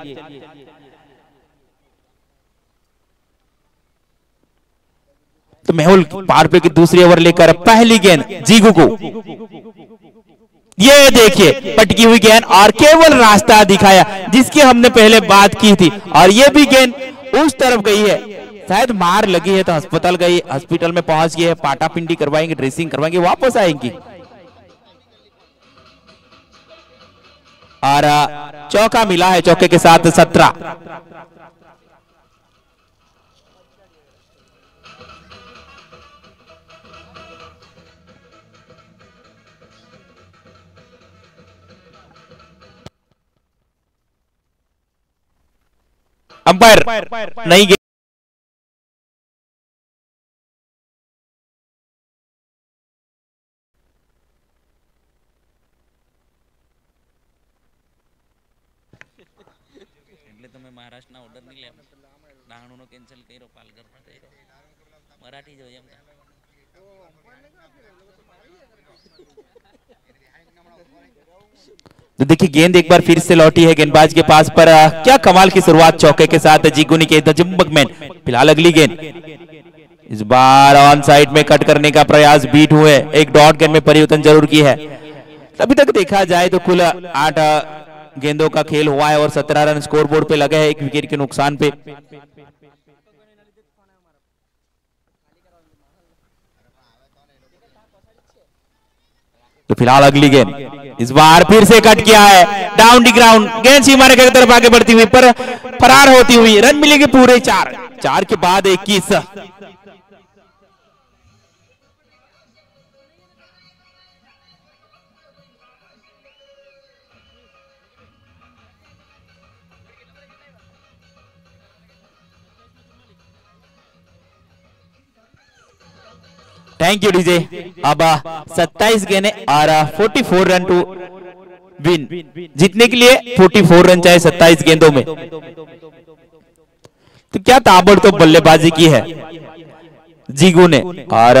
तो मेहुल पार पे की दूसरी ओवर लेकर पहली गेंद जीगू को, ये देखिए पटकी हुई गेंद और केवल रास्ता दिखाया जिसकी हमने पहले बात की थी। और ये भी गेंद उस तरफ गई है, शायद मार लगी है तो अस्पताल गई, हॉस्पिटल में पहुंच गई है, पाटा पिंडी करवाएंगे, ड्रेसिंग करवाएंगे, वापस आएंगी। और चौका मिला है, चौके के साथ 17। अंपायर नहीं गया। એટલે તમે મહારાષ્ટ્રના ઓર્ડર નહીં લે, ડાહણુનો કેન્સલ કર્યો, પાલઘરનો કર્યો, મરાઠી જોઈએ એમ. तो देखिए गेंद एक बार फिर से लौटी है गेंदबाज के पास पर। क्या कमाल की शुरुआत चौके के साथ जीगू ने की द चुंबक मैन। फिलहाल अगली गेंद, इस बार ऑन साइड में कट करने का प्रयास, बीट हुए, एक डॉट गेंद में परिवर्तन जरूर की है। अभी तक देखा जाए तो कुल 8 गेंदों का खेल हुआ है और 17 रन स्कोरबोर्ड पे लगे हैं 1 विकेट के नुकसान पे। तो फिलहाल अगली गेंद, इस बार फिर से कट किया है, डाउन दी ग्राउंड, गेंद सीमा रेखा की तरफ आगे बढ़ती हुई पर फरार होती हुई। रन मिलेंगे पूरे 4 के बाद 21। Thank you DJ. अब 27 गेंदें और 44 रन टू विन। जीतने के लिए 44 रन चाहिए 27 गेंदों में। तो क्या ताबड़तोड़ बल्लेबाजी की है जीगू ने, और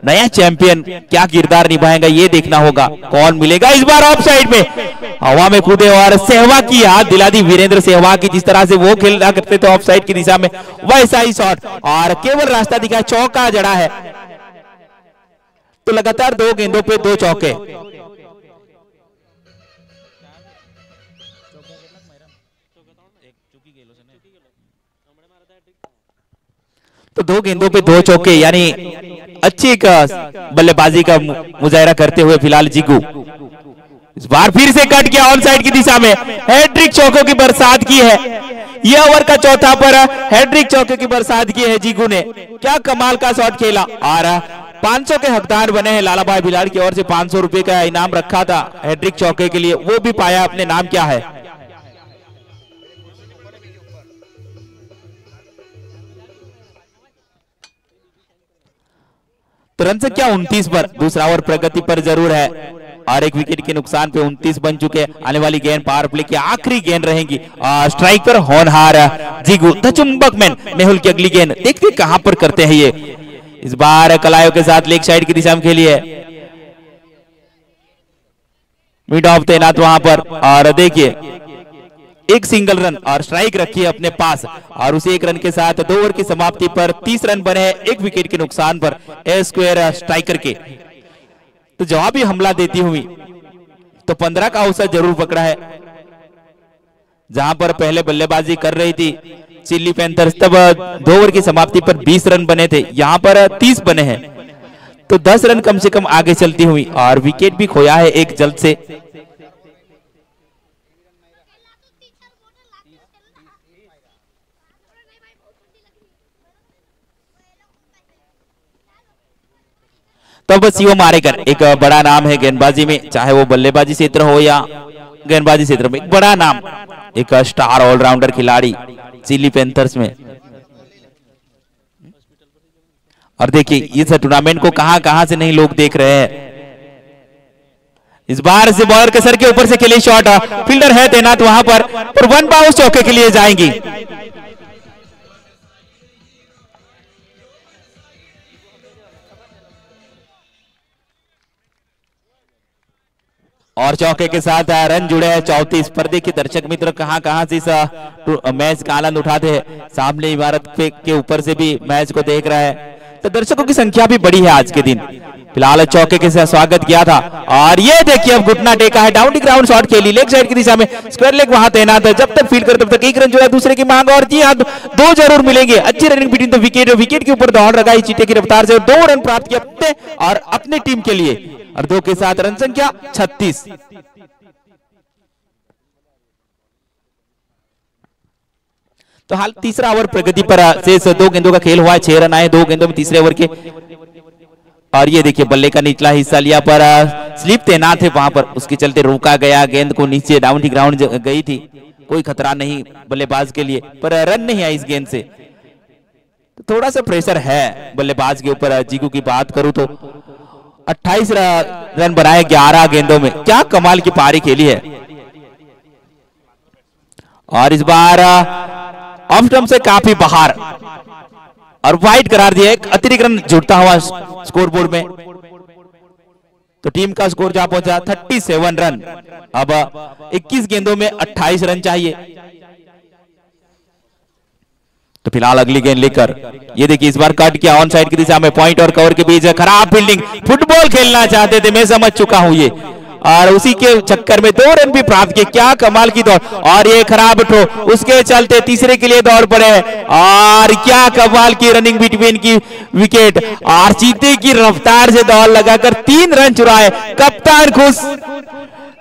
नया चैंपियन क्या किरदार निभाएगा ये देखना होगा। कौन मिलेगा इस बार ऑफ साइड में, हवा में कूदे और सहवाग की याद दिला दी वीरेंद्र सहवाग की। जिस तरह से वो खेला करते थे ऑफ साइड की दिशा में, वैसा ही शॉट और केवल रास्ता दिखा, चौका जड़ा है। तो लगातार 2 गेंदों पे 2 चौके। तो 2 गेंदों पे 2 चौके, यानी अच्छी बल्लेबाजी का मुजाहरा करते हुए फिलहाल जीगू। इस बार फिर से कट गया ऑन साइड की दिशा में, हैट्रिक चौकों की बरसात की है। यह ओवर का चौथा पर हैट्रिक चौके की बरसात की है जीगू ने। क्या कमाल का शॉट खेला और 500 के हकदार बने हैं। लाला भाई भिलाड़ की ओर से 500 रुपए का इनाम रखा था हैट्रिक चौके के लिए, वो भी पाया अपने। नाम क्या है? तो रन संख्या 29 पर दूसरा ओवर प्रगति पर जरूर है और एक विकेट के नुकसान पे 29 बन चुके हैं। आने वाली गेंद पावर प्ले की आखिरी गेंद रहेगी और स्ट्राइक पर होनहार जीगू द चुंबक मैन मेहुल की अगली गेंद देखते कहां पर करते हैं ये। इस बार कलायों के साथ लेग साइड की दिशा में खेली है, मिड ऑफ तैनात वहां पर और देखिए एक सिंगल रन और स्ट्राइक रखी है अपने पास और उसे एक रन के साथ 2 ओवर की समाप्ति पर 30 रन बने हैं एक विकेट के नुकसान पर ए स्क्वायर स्ट्राइकर के। तो जवाबी हमला देती हुई तो 15 का अवसर जरूर पकड़ा है। जहां पर पहले बल्लेबाजी कर रही थी चिल्ली पैंथर्स, तब 2 ओवर की समाप्ति पर 20 रन बने थे, यहां पर 30 बने हैं। तो 10 रन कम से कम आगे चलती हुई और विकेट भी खोया है एक जल्द से। तो बस यो मारेकर एक बड़ा नाम है गेंदबाजी में, चाहे वो बल्लेबाजी क्षेत्र हो या गेंदबाजी क्षेत्र में, एक बड़ा नाम, एक स्टार ऑलराउंडर खिलाड़ी चिली पैंथर्स में। और देखिए इस टूर्नामेंट को कहां कहां से नहीं लोग देख रहे हैं। इस बार से बॉलर के सर के ऊपर से खेली शॉट, फील्डर है तैनात वहां पर और 1 बाउंस चौके के लिए जाएंगी। और चौके के साथ रन जुड़े हैं 34 पर। देखिए दर्शक मित्र कहां कहां से इस मैच का आनंद उठाते हैं। सामने इमारत के ऊपर से भी मैच को देख रहा है, तो दर्शकों की संख्या भी बड़ी है आज के दिन। फिलहाल चौके के साथ स्वागत किया था और ये देखिए अब घुटना टेका है, डाउन द ग्राउंड शॉट खेली लेग साइड की दिशा में, स्क्वायर लेग वहां तैनात है। जब तक फील्ड करे तब तक एक रन जो है दूसरे की मांग, और जी हाँ 2 जरूर मिलेंगे। अच्छी running between the wicket, wicket के ऊपर दौड़ लगाई चीते की रफ्तार से, 2 रन प्राप्त किए अपने और अपनी टीम के लिए और 2 के साथ रन संख्या 36। तो हाल तीसरा ओवर प्रगति पर शेष 2 गेंदों का खेल हुआ है, 6 रन आए 2 गेंदों में तीसरे ओवर के। और ये देखिए बल्ले का निचला हिस्सा लिया पर स्लिप तैनात है वहां पर, उसके चलते रोका गया, गेंद को नीचे डाउन दी ग्राउंड गई थी, कोई खतरा नहीं बल्लेबाज के लिए, पर रन नहीं आई इस गेंद से। तो थोड़ा सा प्रेशर है बल्लेबाज के ऊपर। जीगू की बात करूं तो 28 रन बनाए 11 गेंदों में, क्या कमाल की पारी खेली है। और इस बार ऑफ स्टंप से काफी बाहर और वाइड करार दिया, एक अतिरिक्त रन जुड़ता हुआ स्कोरबोर्ड में। तो टीम का स्कोर जहां पहुंचा 37 रन। अब 21 गेंदों में 28 रन चाहिए। तो फिलहाल अगली गेंद लेकर ये देखिए इस बार कट किया ऑन साइड की दिशा में, पॉइंट और कवर के बीच खराब फील्डिंग, फुटबॉल खेलना चाहते थे, मैं समझ चुका हूं ये, और उसी के चक्कर में 2 रन भी प्राप्त किए। क्या कमाल की दौड़, और ये खराब उठो, उसके चलते तीसरे के लिए दौड़ पड़े और क्या कमाल की रनिंग बिटवीन की विकेट, और चीते की रफ्तार से दौड़ लगाकर 3 रन चुराए। कप्तान खुश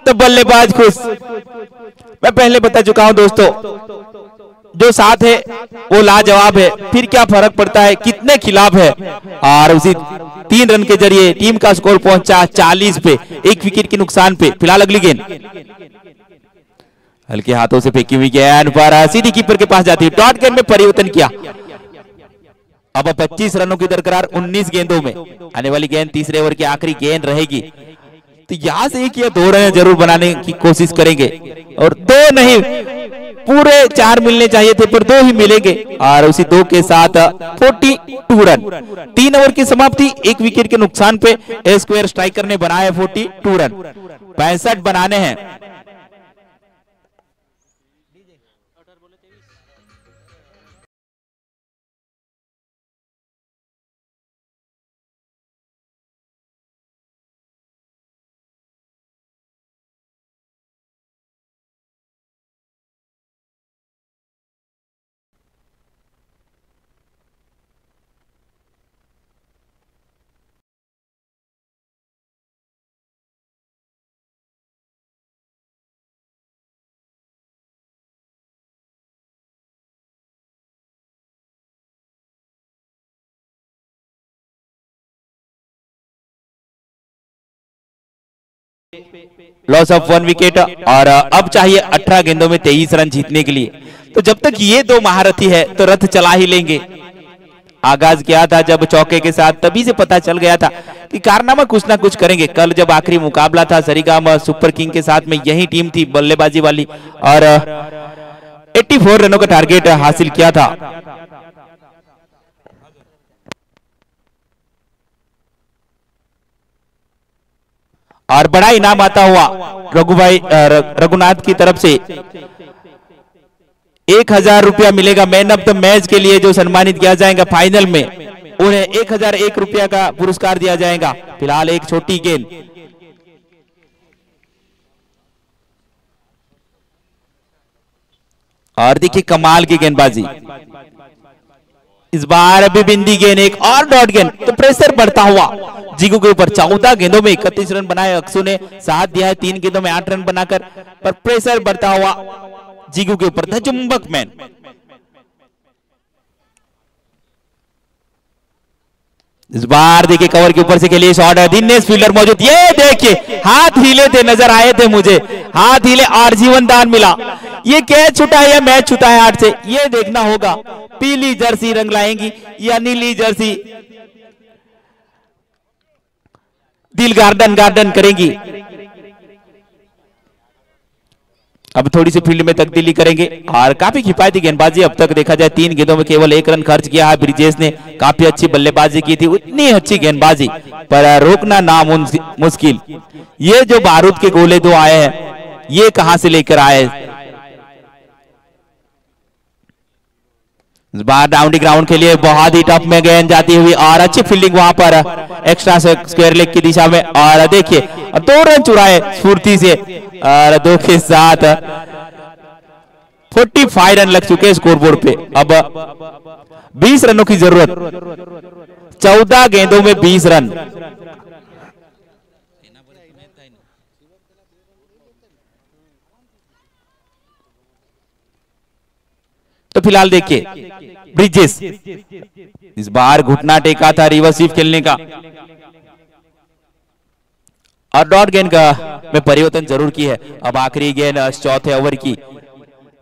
तो बल्लेबाज खुश। मैं पहले बता चुका हूं दोस्तों, जो साथ है वो लाजवाब है, फिर क्या फर्क पड़ता है कितने खिलाफ है। और उसी 3 रन के जरिए टीम का स्कोर पहुंचा 40 पे, 1 विकेट के नुकसान पे। फिलहाल अगली गेंद हल्के हाथों से फेंकी हुई गेंद पर सीधी कीपर के पास जाती है, डॉट गेंद में परिवर्तन किया। अब 25 रनों की दरकार 19 गेंदों में, आने वाली गेंद तीसरे ओवर की आखिरी गेंद रहेगी। तो यहां से 1 या 2 रन जरूर बनाने की कोशिश करेंगे, और 2 नहीं पूरे 4 मिलने चाहिए थे पर 2 ही मिलेंगे। और उसी 2 के साथ 42 रन, 3 ओवर की समाप्ति, 1 विकेट के नुकसान पे ए स्क्वायर स्ट्राइकर ने बनाए 42 रन, 65 बनाने हैं। Loss of 1 wicket. और अब चाहिए 18 गेंदों में 23 रन जीतने के लिए। तो जब तक ये दो महारथी है तो रथ चला ही लेंगे। आगाज किया था जब चौके के साथ, तभी से पता चल गया था कि कारनामा कुछ ना कुछ करेंगे। कल जब आखिरी मुकाबला था सरीगाम सुपर किंग के साथ में, यही टीम थी बल्लेबाजी वाली और 84 रनों का टारगेट हासिल किया था। और बड़ा इनाम आता हुआ रघुनाथ की तरफ से 1000 रुपया मिलेगा। मैन ऑफ द मैच के लिए जो सम्मानित किया जाएगा फाइनल में, उन्हें 1001 रुपया का पुरस्कार दिया जाएगा। फिलहाल एक छोटी गेंद, और देखिए कमाल की गेंदबाजी इस बार। अभी बिंदी गेंद, एक और डॉट गेंद, तो प्रेशर बढ़ता हुआ जीगू के ऊपर। 14 गेंदों में 31 रन बनाए, अक्षु ने साथ दिया है 3 गेंदों में 8 रन बनाकर, पर प्रेशर बढ़ता हुआ जीगू के ऊपर था चुंबक मैन। इस बार देखिए कवर के ऊपर से खेलिए शॉट है, दिनेश फील्डर मौजूद। ये देखिए हाथ हिले थे, नजर आए थे मुझे, हाथ हिले और जीवन दान मिला। ये कैच छुटा है या मैच छुटा है हाथ से, ये देखना होगा। पीली जर्सी रंग लाएंगी या नीली जर्सी दिल गार्डन करेंगी। अब थोड़ी सी फील्ड में तब्दीली करेंगे और काफी किफायती गेंदबाजी। अब तक देखा जाए 3 गेंदों में केवल 1 रन खर्च किया है ब्रिजेश ने। काफी अच्छी बल्लेबाजी की थी, उतनी अच्छी गेंदबाजी पर रोकना मुश्किल। ये जो बारूद के गोले 2 आए हैं, ये कहां से लेकर आए। इस बार डाउन ग्राउंड के लिए बहुत ही टफ में गेंद जाती हुई और अच्छी फील्डिंग वहां पर एक्स्ट्रा स्क्वायर लेग की दिशा में। और देखिए 2 रन चुराए स्फूर्ति से और 2 के साथ 45 रन लग चुके स्कोरबोर्ड पे। अब 20 रनों की जरूरत, 14 गेंदों में 20 रन। तो फिलहाल देखिए ब्रिजेश इस बार घुटना टेका था रिवर्स स्वीप खेलने का और डॉट गेंद का में परिवर्तन जरूर की है। अब आखिरी गेंद चौथे ओवर की,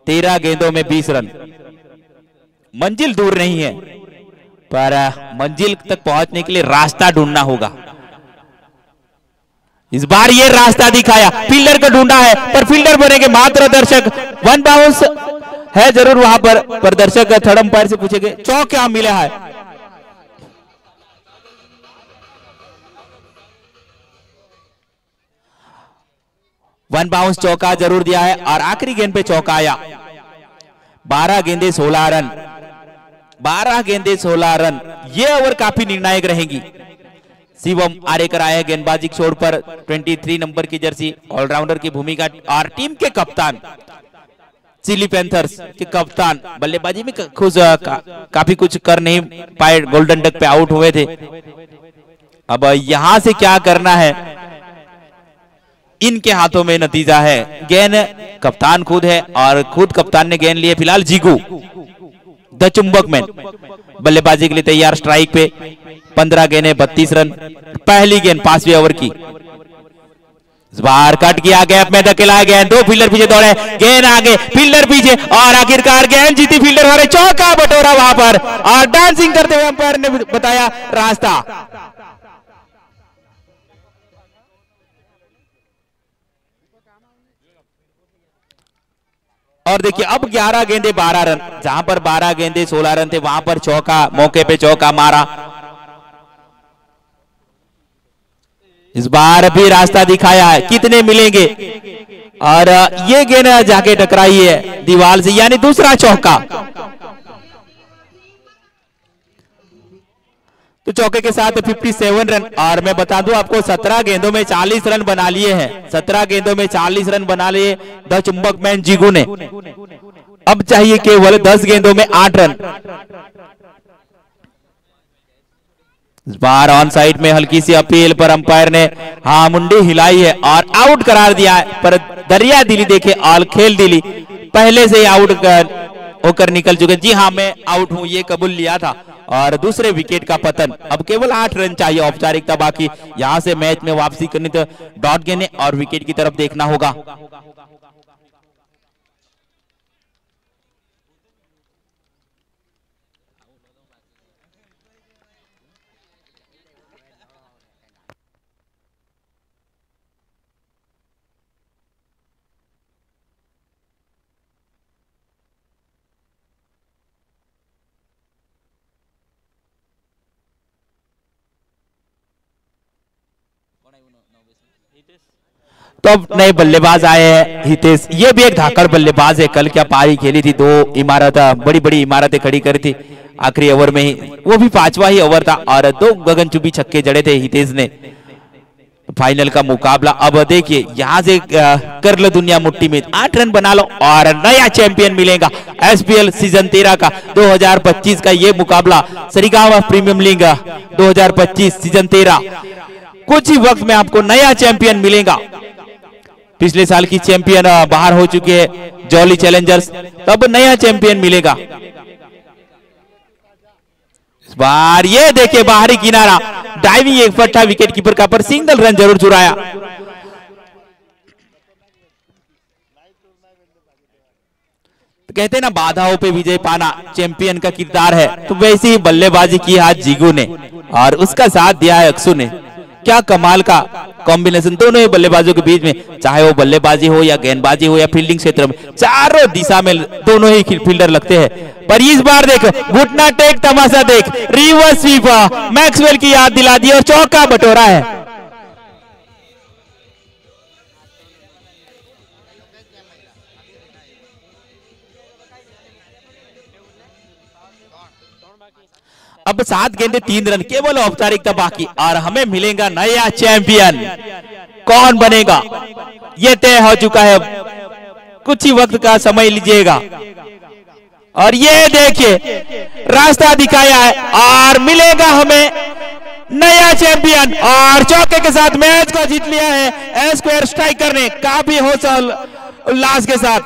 13 गेंदों में 20 रन। मंजिल दूर नहीं है पर मंजिल तक पहुंचने के लिए रास्ता ढूंढना होगा। इस बार ये रास्ता दिखाया, फील्डर को ढूंढा है पर फील्डर बनेंगे मात्र दर्शक। 1 बाउंस है जरूर वहां पर दर्शक थर्ड अंपायर से पूछेंगे चौक क्या मिला है। वन बाउंस चौका जरूर दिया है और आखिरी गेंद पे चौका आया। 12 गेंदे 16 रन, 12 गेंदे 16 रन। ये ओवर काफी निर्णायक रहेंगी। शिवम आरेकर आए गेंदबाजी छोड़ पर, 23 नंबर की जर्सी, ऑलराउंडर की भूमिका और टीम के कप्तान चिली पैंथर्स के कप्तान बल्लेबाजी में खुद काफी कुछ कर नहीं पाए, गोल्डन डक पे आउट हुए थे। अब यहां से क्या करना है, इनके हाथों में नतीजा है। गेंद कप्तान खुद है और खुद कप्तान ने गेंद लिए। फिलहाल जीगू द चुंबक मैन बल्लेबाजी के लिए तैयार, स्ट्राइक पे। 15 गेंदें 32 रन। पहली गेंद 5वें ओवर की। इस बार कट किया, गैप में धकेला गया, 2 फील्डर पीछे दौड़े, गेंद आगे, फील्डर पीछे और आखिरकार गेंद जीती फील्डर वाले, चौका बटोरा वहां पर और डांसिंग करते हुए अंपायर ने बताया रास्ता। और देखिए अब 11 गेंदे 12 रन, जहां पर 12 गेंदे 16 रन थे वहां पर चौका, मौके पे चौका मारा। इस बार भी रास्ता दिखाया है, कितने मिलेंगे और ये गेंद जाके टकराई है दीवार से, यानी दूसरा चौका। तो चौके के साथ 57 रन। और मैं बता दूं आपको 17 गेंदों में 40 रन बना लिए हैं। 17 गेंदों में 40 रन बना लिए द चुंबक मैन जीगू ने। अब चाहिए केवल 10 गेंदों में 8 रन। इस बार ऑन साइड में हल्की सी अपील पर अंपायर ने हाँ मुंडी हिलाई है और आउट करार दिया है। पर दरिया दिली देखे और खेल दिली पहले से ही आउट होकर निकल चुके। जी हाँ मैं आउट हूं ये कबूल लिया था और दूसरे विकेट का पतन। अब केवल 8 रन चाहिए औपचारिकता बाकी, यहां से मैच में वापसी करनी तो डॉट गेंद और विकेट की तरफ देखना होगा। तो अब नए बल्लेबाज आए हैं हितेश, ये भी एक धाकड़ बल्लेबाज है। कल क्या पारी खेली थी, 2 इमारत बड़ी बड़ी इमारतें खड़ी करी थी आखिरी ओवर में ही, वो भी 5वां ही ओवर था और 2 गगनचुंबी छक्के जड़े थे हितेश ने। फाइनल का मुकाबला अब देखिए, यहां से कर लो दुनिया मुट्ठी में, 8 रन बना लो और नया चैंपियन मिलेगा एसपीएल सीजन 13 का 2025 का ये मुकाबला सरिगामा प्रीमियम लीग 2025 सीजन 13। कुछ ही वक्त में आपको नया चैंपियन मिलेगा। पिछले साल की चैंपियन बाहर हो चुके हैं जॉली चैलेंजर्स, तब नया चैंपियन मिलेगा इस बार। ये देखिए बाहरी किनारा, डाइविंग एक फट्टा, विकेट कीपर का पर सिंगल रन जरूर चुराया। तो कहते हैं ना बाधाओं पे विजय पाना चैंपियन का किरदार है, तो वैसे ही बल्लेबाजी की आज जीगू ने और उसका साथ दिया है अक्षु ने। क्या कमाल का कॉम्बिनेशन दोनों ही बल्लेबाजों के बीच में, चाहे वो बल्लेबाजी हो या गेंदबाजी हो या फील्डिंग क्षेत्र में, चारों दिशा में दोनों ही फील्डर लगते हैं। पर इस बार देख, घुटना टेक तमाशा देख, रिवर्स स्वीप मैक्सवेल की याद दिला दी और चौका बटोरा है। अब 7 गेंदे 3 रन, केवल औपचारिकता बाकी और हमें मिलेगा नया चैंपियन। कौन बनेगा ये तय हो चुका है, कुछ ही वक्त का समय लीजिएगा। और ये देखिए रास्ता दिखाया है और मिलेगा हमें नया चैंपियन। और चौके के साथ मैच को जीत लिया है स्क्वायर स्ट्राइकर ने, काफी हौसला उल्लास के साथ।